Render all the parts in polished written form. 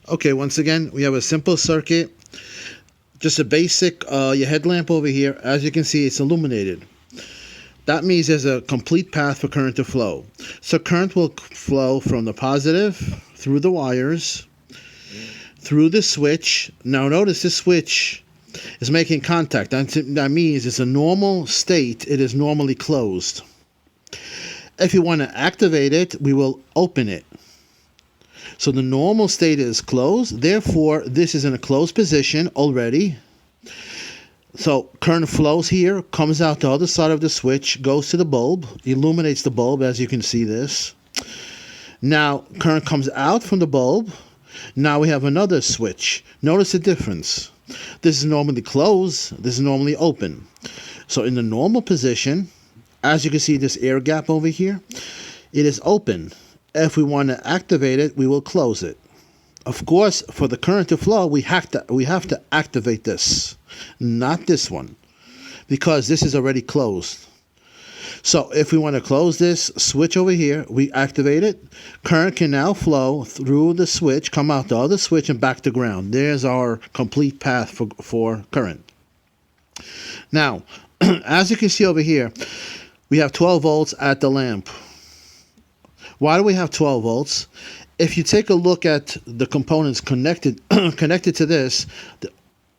Okay, once again, we have a simple circuit. Just a basic, your headlamp over here. As you can see, it's illuminated. That means there's a complete path for current to flow. So current will flow from the positive, through the wires, through the switch. Now notice this switch is making contact. That means it's a normal state. It is normally closed. If you want to activate it, we will open it. So the normal state is closed. Therefore, this is in a closed position already. So current flows here, comes out the other side of the switch, goes to the bulb, illuminates the bulb, as you can see this. Now, current comes out from the bulb. Now we have another switch. Notice the difference. This is normally closed. This is normally open. So in the normal position, as you can see this air gap over here, it is open. If we want to activate it, we will close it. Of course, for the current to flow, we have to activate this, not this one, because this is already closed. So if we want to close this switch over here, we activate it. Current can now flow through the switch, come out the other switch, and back to ground. There's our complete path for current. Now, as you can see over here, we have 12 volts at the lamp. Why do we have 12 volts? If you take a look at the components connected to this,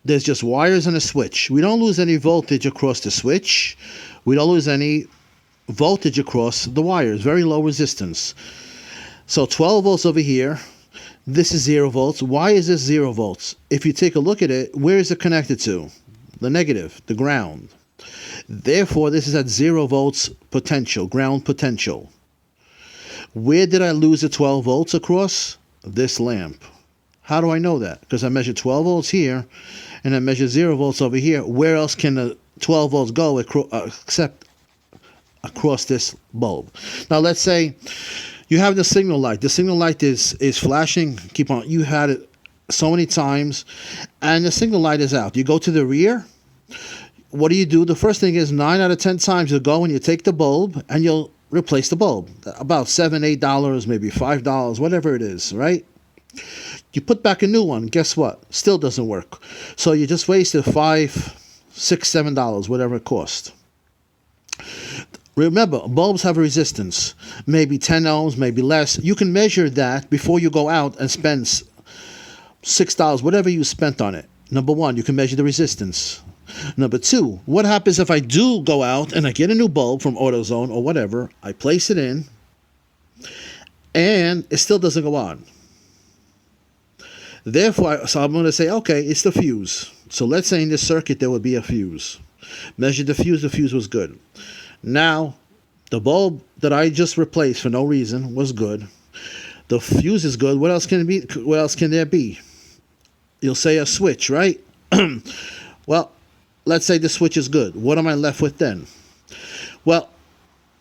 there's just wires and a switch. We don't lose any voltage across the switch. We don't lose any voltage across the wires. Very low resistance. So 12 volts over here. This is 0 volts. Why is this 0 volts? If you take a look at it, where is it connected to? The negative, the ground. Therefore, this is at 0 volts potential, ground potential. Where did I lose the 12 volts across? This lamp. How do I know that? Because I measured 12 volts here, and I measured 0 volts over here. Where else can the 12 volts go except across this bulb? Now let's say you have the signal light. The signal light is flashing. Keep on. You had it so many times, and the signal light is out. You go to the rear. What do? The first thing is 9 out of 10 times you'll go and you take the bulb and you'll replace the bulb. About $7, $8, maybe $5, whatever it is, right? You put back a new one. Guess what? Still doesn't work. So you just wasted $5, $6, $7, whatever it cost. Remember, bulbs have a resistance, maybe 10 ohms, maybe less. You can measure that before you go out and spend $6, whatever you spent on it. Number one, you can measure the resistance. Number two, what happens if I do go out and I get a new bulb from AutoZone or whatever, I place it in, and it still doesn't go on. Therefore, so I'm going to say, okay, it's the fuse. So let's say in this circuit there would be a fuse. Measured the fuse was good. Now, the bulb that I just replaced for no reason was good. The fuse is good. What else can it be? What else can there be? You'll say a switch, right? Well, let's say the switch is good. What am I left with then? Well,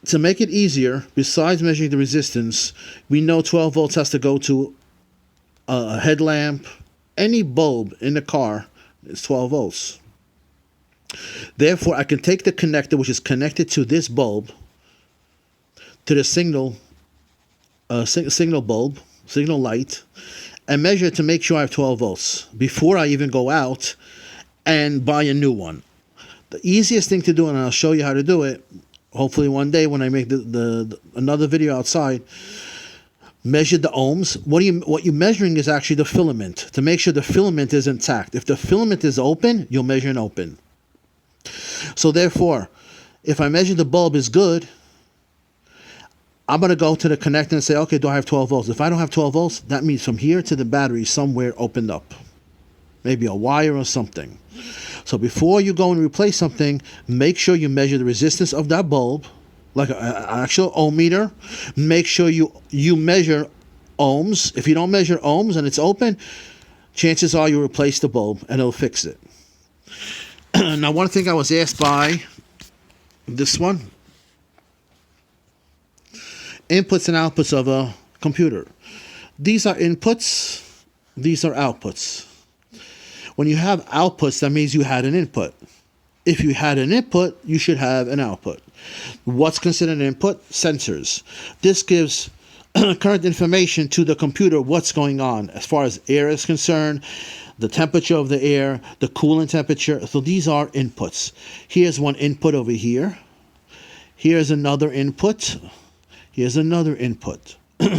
to make it easier, besides measuring the resistance, we know 12 volts has to go to a headlamp. Any bulb in the car is 12 volts. Therefore, I can take the connector, which is connected to this bulb, to the signal bulb, signal light, and measure it to make sure I have 12 volts before I even go out and buy a new one. The easiest thing to do, and I'll show you how to do it, hopefully one day when I make another video outside, measure the ohms. What you're measuring is actually the filament, to make sure the filament is intact. If the filament is open, you'll measure an open. So therefore, if I measure the bulb is good, I'm going to go to the connector and say, okay, do I have 12 volts? If I don't have 12 volts, that means from here to the battery somewhere opened up. Maybe a wire or something. So before you go and replace something, make sure you measure the resistance of that bulb, like an actual ohm meter. Make sure you measure ohms. If you don't measure ohms and it's open, chances are you replace the bulb and it'll fix it. Now, one thing I was asked by this one, inputs and outputs of a computer. These are inputs, these are outputs. When you have outputs, that means you had an input. If you had an input, you should have an output. What's considered an input? Sensors. This gives current information to the computer what's going on as far as air is concerned, the temperature of the air, the coolant temperature. So these are inputs. Here's one input over here. Here's another input. Here's another input.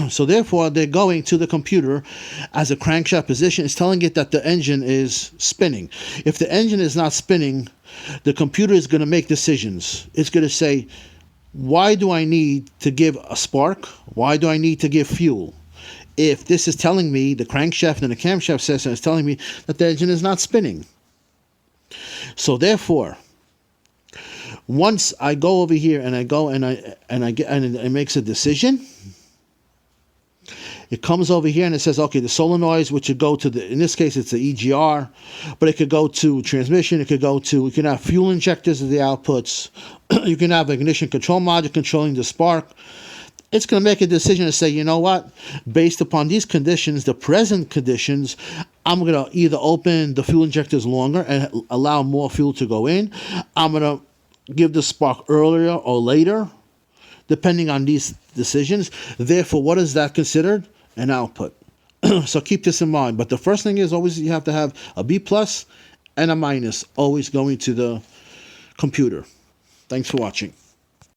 So therefore, they're going to the computer as a crankshaft position. It's telling it that the engine is spinning. If the engine is not spinning, the computer is going to make decisions. It's going to say, why do I need to give a spark? Why do I need to give fuel? If this is telling me, the crankshaft and the camshaft system is telling me that the engine is not spinning. So therefore, once I go over here and I go and it makes a decision, it comes over here and it says, okay, the solenoids, which would go to in this case, it's the EGR, but it could go to transmission. It could go to, you can have fuel injectors as the outputs. You can have ignition control module controlling the spark. It's going to make a decision to say, you know what, based upon these conditions, the present conditions, I'm going to either open the fuel injectors longer and allow more fuel to go in. I'm going to give the spark earlier or later, depending on these decisions. Therefore, what is that considered? An output. So keep this in mind. But the first thing is always you have to have a B plus and a minus always going to the computer. Thanks for watching.